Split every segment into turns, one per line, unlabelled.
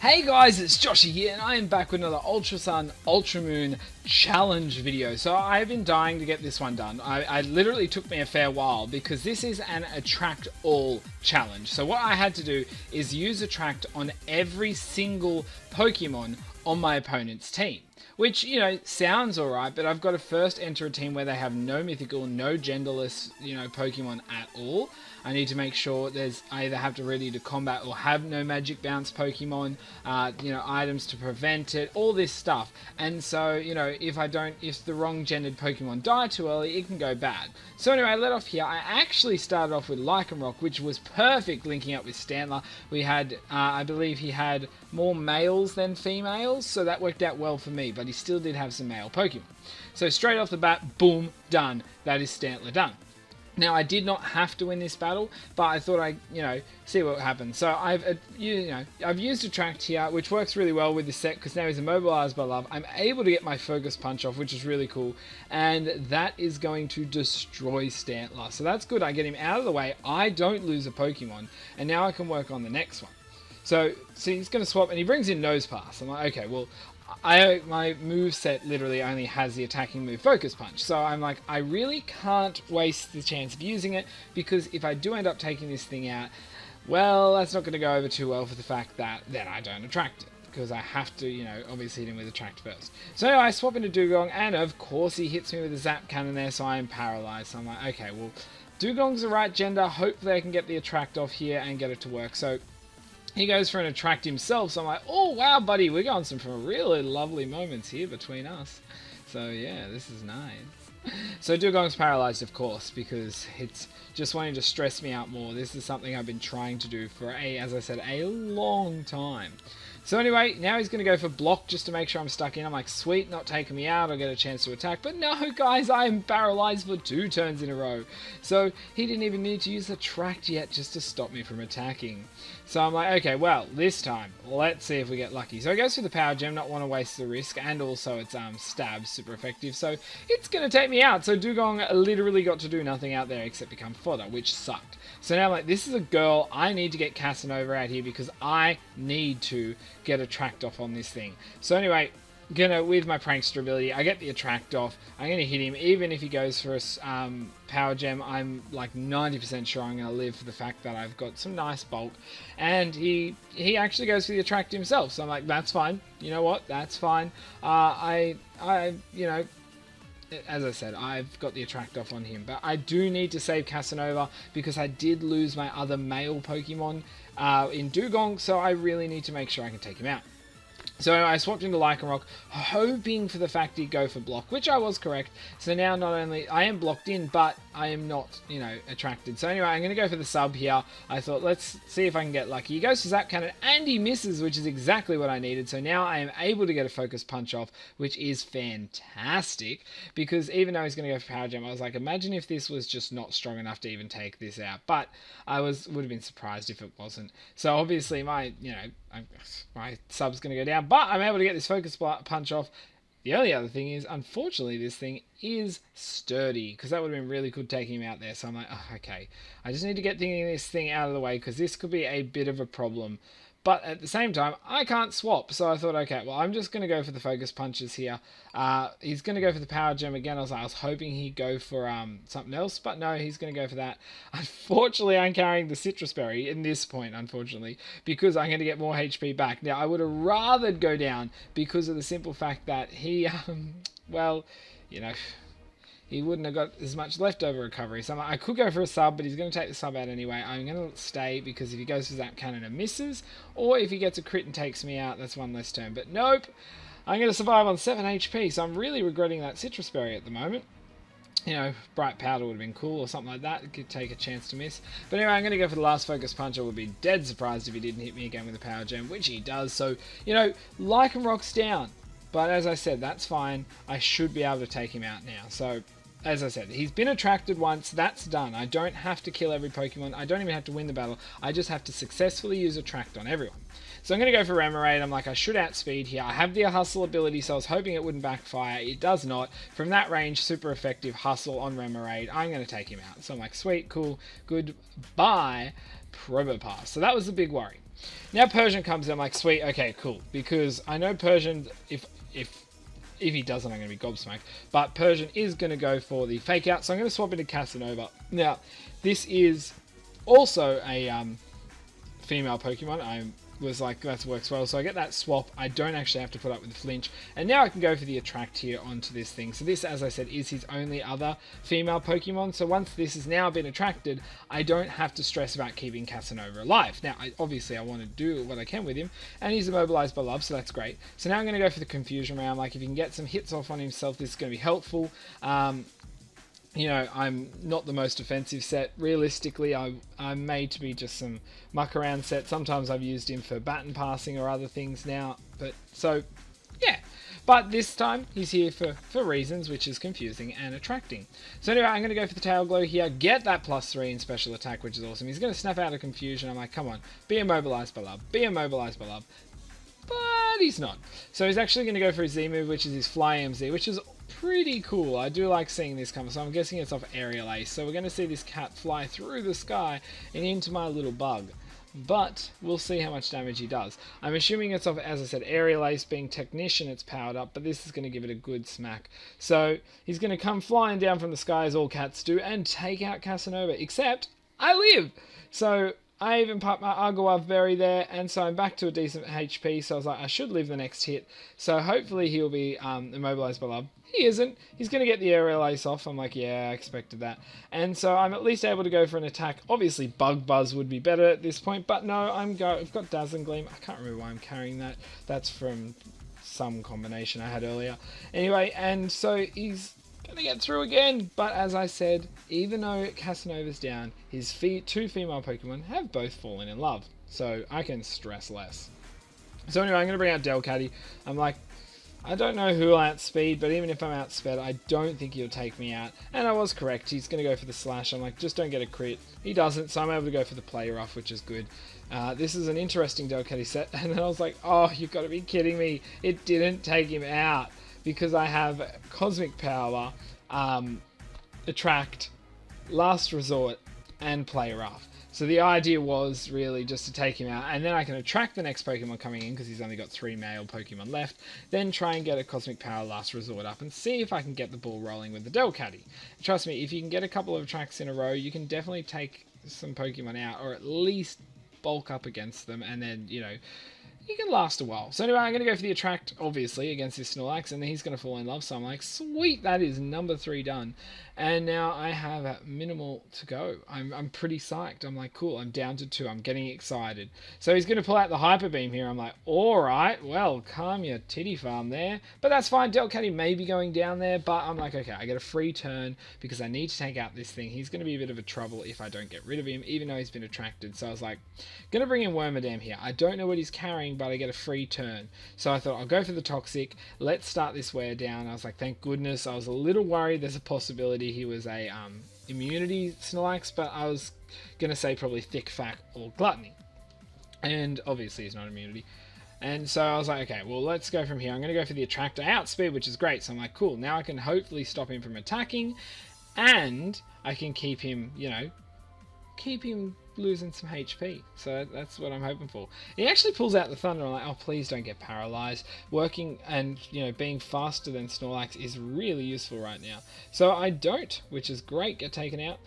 Hey guys, it's Joshy here, and I am back with another Ultra Sun, Ultra Moon challenge video. So I've been dying to get this one done. I literally took me a fair while because this is an attract all challenge. So what I had to do is use attract on every single Pokemon on my opponent's team. Which, you know, sounds alright, but I've got to first enter a team where they have no mythical, no genderless, Pokemon at all. I need to make sure I either have to ready to combat or have no magic bounce Pokemon, items to prevent it, all this stuff. And so, if the wrong gendered Pokemon die too early, it can go bad. So anyway, I let off here. I actually started off with Lycanroc, which was perfect linking up with Stantler. We had, I believe he had more males than females, so that worked out well for me, but he still did have some male Pokemon. So straight off the bat, boom, done. That is Stantler done. Now, I did not have to win this battle, but I thought I'd, see what happens. So I've used Attract here, which works really well with this set because now he's immobilized by love. I'm able to get my Focus Punch off, which is really cool, and that is going to destroy Stantler. So that's good. I get him out of the way. I don't lose a Pokemon, and now I can work on the next one. So he's going to swap, and he brings in Nose Pass. I'm like, okay, well, my move set literally only has the attacking move Focus Punch, so I'm like, I really can't waste the chance of using it, because if I do end up taking this thing out, well, that's not going to go over too well for the fact that then I don't attract it, because I have to, obviously hit him with Attract first. So anyway, I swap into Dugong, and of course he hits me with a Zap Cannon there, so I am paralyzed. So I'm like, okay, well, Dugong's the right gender, hopefully I can get the Attract off here and get it to work. So he goes for an Attract himself, so I'm like, oh wow buddy, we're going some really lovely moments here between us. So yeah, this is nice. So Dugong's paralyzed, of course, because it's just wanting to stress me out more. This is something I've been trying to do for as I said, a long time. So anyway, now he's going to go for block just to make sure I'm stuck in. I'm like, sweet, not taking me out, I'll get a chance to attack. But no, guys, I am paralyzed for 2 turns in a row. So he didn't even need to use Attract yet just to stop me from attacking. So I'm like, okay, well, this time, let's see if we get lucky. So he goes for the Power Gem, not want to waste the risk, and also it's stab, super effective. So it's going to take me out. So Dugong literally got to do nothing out there except become fodder, which sucked. So now I'm like, this is a girl, I need to get Casanova out here because I need to get Attract off on this thing. So anyway, with my Prankster ability, I get the Attract off. I'm going to hit him, even if he goes for a Power Gem. I'm like 90% sure I'm going to live for the fact that I've got some nice bulk. And he actually goes for the Attract himself. So I'm like, that's fine. You know what? That's fine. As I said, I've got the Attract off on him, but I do need to save Casanova because I did lose my other male Pokemon in Dugong, so I really need to make sure I can take him out. So I swapped into Lycanroc, hoping for the fact he'd go for block, which I was correct. So now not only I am blocked in, but I am not, attracted. So anyway, I'm going to go for the sub here. I thought, let's see if I can get lucky. He goes for Zap Cannon, and he misses, which is exactly what I needed. So now I am able to get a Focus Punch off, which is fantastic. Because even though he's going to go for Power Gem, I was like, imagine if this was just not strong enough to even take this out. But I would have been surprised if it wasn't. So obviously my sub's going to go down. But I'm able to get this Focus Punch off. The only other thing is, unfortunately, this thing is sturdy, because that would have been really good taking him out there. So I'm like, oh, okay, I just need to get this thing out of the way, because this could be a bit of a problem. But at the same time, I can't swap. So I thought, okay, well, I'm just going to go for the Focus Punches here. He's going to go for the Power Gem again. I was hoping he'd go for something else, but no, he's going to go for that. Unfortunately, I'm carrying the Citrus Berry in this point, unfortunately, because I'm going to get more HP back. Now, I would have rather go down because of the simple fact that he, he wouldn't have got as much leftover recovery. So I could go for a sub, but he's going to take the sub out anyway. I'm going to stay, because if he goes for Zap Cannon and misses, or if he gets a crit and takes me out, that's one less turn. But nope, I'm going to survive on 7 HP, so I'm really regretting that Citrus Berry at the moment. Bright Powder would have been cool or something like that. It could take a chance to miss. But anyway, I'm going to go for the last Focus Punch. I would be dead surprised if he didn't hit me again with a Power Gem, which he does. So, Lycanroc's down. But as I said, that's fine. I should be able to take him out now. So as I said, he's been attracted once, that's done. I don't have to kill every Pokemon, I don't even have to win the battle, I just have to successfully use Attract on everyone. So I'm going to go for Remoraid. I'm like, I should outspeed here. I have the Hustle ability, so I was hoping it wouldn't backfire. It does not. From that range, super effective Hustle on Remoraid. I'm going to take him out. So I'm like, sweet, cool, goodbye, Probopass. So that was the big worry. Now Persian comes in, I'm like, sweet, okay, cool. Because I know Persian, if he doesn't, I'm going to be gobsmacked. But Persian is going to go for the Fake Out, so I'm going to swap into Casanova. Now, this is also a female Pokemon. I was like, that works well. So I get that swap. I don't actually have to put up with the flinch. And now I can go for the Attract here onto this thing. So this, as I said, is his only other female Pokemon. So once this has now been attracted, I don't have to stress about keeping Casanova alive. Now, obviously, I want to do what I can with him. And he's immobilized by love, so that's great. So now I'm going to go for the Confusion round. Like, if he can get some hits off on himself, this is going to be helpful. You know, I'm not the most offensive set. Realistically, I'm made to be just some muck around set. Sometimes I've used him for baton passing or other things now. But so, yeah. But this time, he's here for reasons, which is confusing and attracting. So anyway, I'm going to go for the Tail Glow here. Get that +3 in special attack, which is awesome. He's going to snap out of Confusion. I'm like, come on. Be immobilized by love. Be immobilized by love. But he's not. So he's actually going to go for his Z move, which is his Fly MZ, which is pretty cool. I do like seeing this come. So I'm guessing it's off Aerial Ace. So we're going to see this cat fly through the sky and into my little bug. But we'll see how much damage he does. I'm assuming it's off, as I said, Aerial Ace being Technician, it's powered up, but this is going to give it a good smack. So he's going to come flying down from the sky, as all cats do, and take out Casanova, except I live! So I even popped my Argoav Berry there, and so I'm back to a decent HP, so I was like, I should live the next hit. So hopefully he'll be immobilized by love. He isn't. He's going to get the Aerial Ace off. I'm like, yeah, I expected that. And so I'm at least able to go for an attack. Obviously, Bug Buzz would be better at this point, but no, I've got Dazzling Gleam. I can't remember why I'm carrying that. That's from some combination I had earlier. Anyway, and so he's going to get through again. But as I said, even though Casanova's down, his two female Pokemon have both fallen in love. So I can stress less. So anyway, I'm going to bring out Delcatty. I'm like, I don't know who will outspeed, but even if I'm outsped, I don't think he'll take me out. And I was correct. He's going to go for the Slash. I'm like, just don't get a crit. He doesn't, so I'm able to go for the Play Rough, which is good. This is an interesting Delcatty set. And then I was like, oh, you've got to be kidding me. It didn't take him out because I have Cosmic Power, Attract, Last Resort, and Play Rough. So the idea was really just to take him out, and then I can attract the next Pokemon coming in because he's only got 3 male Pokemon left, then try and get a Cosmic Power Last Resort up and see if I can get the ball rolling with the Delcatty. Trust me, if you can get a couple of attracts in a row, you can definitely take some Pokemon out, or at least bulk up against them, and then, you know, he can last a while. So anyway, I'm going to go for the Attract, obviously, against this Snorlax, and then he's going to fall in love. So I'm like, sweet, that is number 3 done. And now I have minimal to go. I'm pretty psyched. I'm like, cool, I'm down to 2. I'm getting excited. So he's going to pull out the Hyper Beam here. I'm like, alright, well, calm your titty farm there. But that's fine. Delcatty may be going down there, but I'm like, okay, I get a free turn because I need to take out this thing. He's going to be a bit of a trouble if I don't get rid of him, even though he's been attracted. So I was like, going to bring in Wormadam here. I don't know what he's carrying, but I get a free turn. So I thought, I'll go for the Toxic. Let's start this wear down. I was like, thank goodness. I was a little worried there's a possibility he was a immunity Snorlax, but I was going to say probably Thick Fat or Gluttony. And obviously he's not immunity. And so I was like, okay, well, let's go from here. I'm going to go for the Attract. I outspeed, which is great. So I'm like, cool. Now I can hopefully stop him from attacking, and I can keep him, you know, keep him losing some HP. So that's what I'm hoping for. He actually pulls out the Thunder. I'm like, oh, please don't get paralyzed. Working and, you know, being faster than Snorlax is really useful right now. So I don't, which is great, get taken out.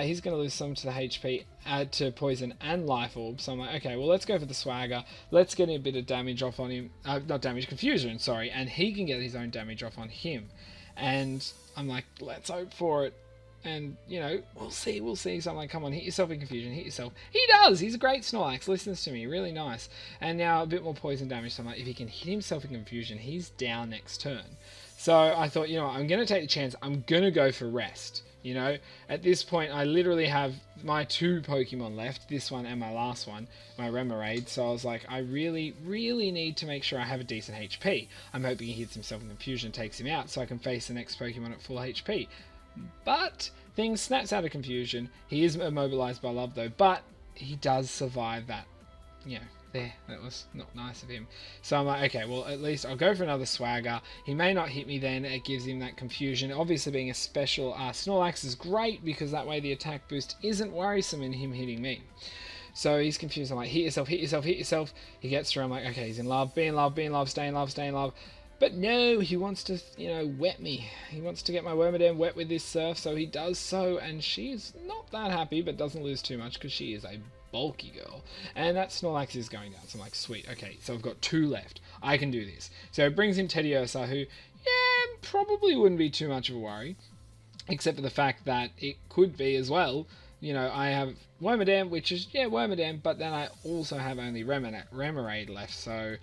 He's going to lose some to the HP, to Poison and Life Orb. So I'm like, okay, well, let's go for the Swagger. Let's get a bit of damage off on him. Not damage, Confusion, sorry. And he can get his own damage off on him. And I'm like, let's hope for it. And, you know, we'll see. So I'm like, come on, hit yourself in Confusion, hit yourself. He does! He's a great Snorlax, listens to me, really nice. And now a bit more poison damage, so I'm like, if he can hit himself in Confusion, he's down next turn. So I thought, you know what, I'm going to take the chance, I'm going to go for Rest. You know, at this point, I literally have my 2 Pokemon left, this one and my last one, my Remoraid. So I was like, I really, really need to make sure I have a decent HP. I'm hoping he hits himself in Confusion and takes him out so I can face the next Pokemon at full HP. But things snaps out of confusion. He is immobilized by love though, but he does survive that. There, that was not nice of him. So I'm like, okay, well, at least I'll go for another swagger. He may not hit me then. It gives him that confusion. Obviously, being a special, Snorlax is great because that way the attack boost isn't worrisome in him hitting me. So he's confused. I'm like, hit yourself, hit yourself, hit yourself. He gets through. I'm like, okay, he's in love, be in love, be in love, stay in love, stay in love. But no, he wants to, wet me. He wants to get my Wormadam wet with this surf, so he does so, and she's not that happy, but doesn't lose too much because she is a bulky girl. And that Snorlax is going down, so I'm like, sweet, okay, so I've got 2 left. I can do this. So it brings in Teddiursa, who, probably wouldn't be too much of a worry, except for the fact that it could be as well. I have Wormadam, which is, Wormadam, but then I also have only Remoraid left, so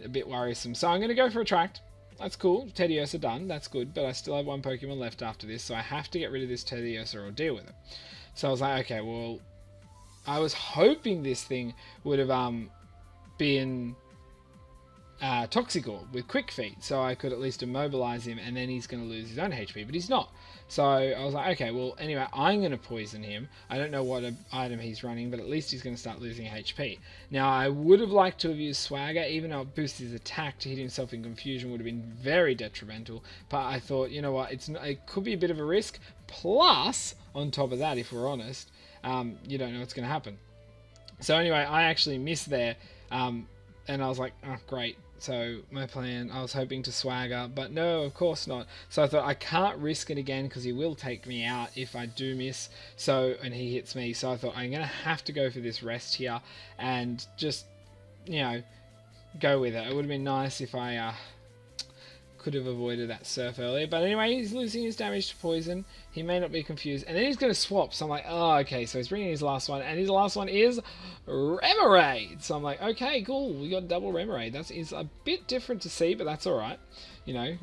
a bit worrisome. So I'm going to go for Attract. That's cool. Teddiursa done. That's good. But I still have 1 Pokemon left after this, so I have to get rid of this Teddiursa or deal with it. So I was like, okay, well, I was hoping this thing would have been Toxicor with Quick Feet, so I could at least immobilize him, and then he's going to lose his own HP, but he's not. So I was like, okay, well, anyway, I'm going to poison him. I don't know what item he's running, but at least he's going to start losing HP. Now, I would have liked to have used Swagger, even though it boosted his attack to hit himself in confusion would have been very detrimental. But I thought, you know what, it could be a bit of a risk. Plus, on top of that, if we're honest, you don't know what's going to happen. So anyway, I actually missed there, and I was like, oh, great. So my plan, I was hoping to swagger, but no, of course not. So I thought I can't risk it again because he will take me out if I do miss. And he hits me. So I thought I'm going to have to go for this rest here and just, go with it. It would have been nice if I could have avoided that surf earlier. But anyway, he's losing his damage to poison. He may not be confused. And then he's going to swap. So I'm like, oh, okay. So he's bringing his last one. And his last one is Remoraid. So I'm like, okay, cool. We got double Remoraid. That is a bit different to see, but that's all right.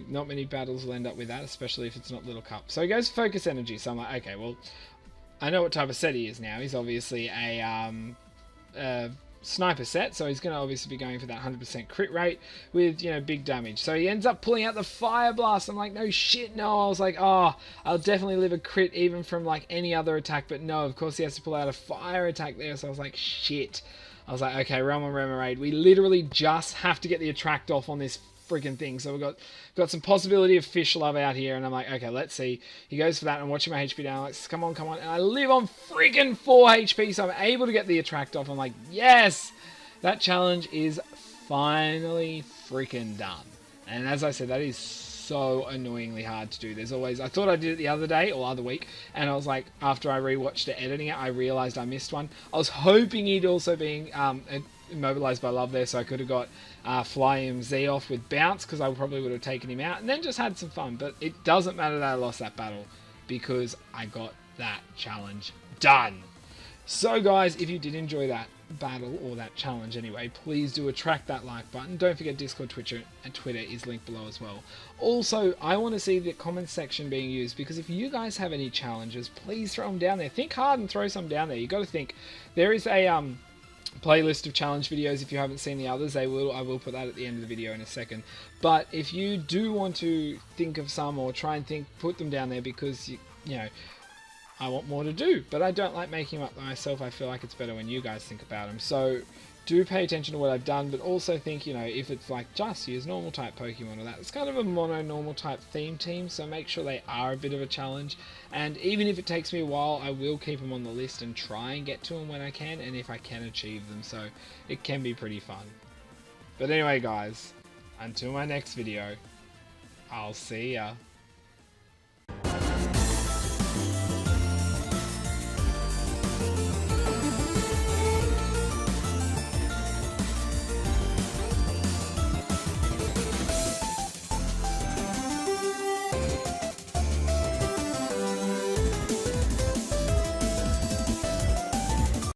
Not many battles will end up with that, especially if it's not Little Cup. So he goes Focus Energy. So I'm like, okay, well, I know what type of set he is now. He's obviously a sniper set, so he's going to obviously be going for that 100% crit rate with, big damage. So he ends up pulling out the Fire Blast. I'm like, no shit, no. I was like, oh, I'll definitely live a crit even from like any other attack, but no, of course he has to pull out a fire attack there. So I was like, shit. I was like, okay, Realm on Remoraid. We literally just have to get the attract off on this freaking thing. So we've got some possibility of Fish Love out here, and I'm like, okay, let's see. He goes for that. I'm watching my HP down. I'm like, come on, come on. And I live on freaking 4 HP, so I'm able to get the attract off. I'm like, yes! That challenge is finally freaking done. And as I said, that is so annoyingly hard to do. I thought I did it the other day or other week, and I was like, after I rewatched it editing it, I realized I missed one. I was hoping he'd also been immobilized by love there, so I could have got Fly MZ off with Bounce, because I probably would have taken him out and then just had some fun. But it doesn't matter that I lost that battle because I got that challenge done. So guys, if you did enjoy that battle or that challenge anyway, please do attract that like button. Don't forget Discord, Twitch, and Twitter is linked below as well. Also, I want to see the comments section being used, because if you guys have any challenges, please throw them down there. Think hard and throw some down there. You got to think. There is a playlist of challenge videos. If you haven't seen the others, I will put that at the end of the video in a second. But if you do want to think of some or try and put them down there, because I want more to do, but I don't like making them up myself. I feel like it's better when you guys think about them. So do pay attention to what I've done, but also think, if it's like just use normal type Pokemon or that, it's kind of a mono normal type theme team, so make sure they are a bit of a challenge. And even if it takes me a while, I will keep them on the list and try and get to them when I can, and if I can achieve them, so it can be pretty fun. But anyway guys, until my next video, I'll see ya.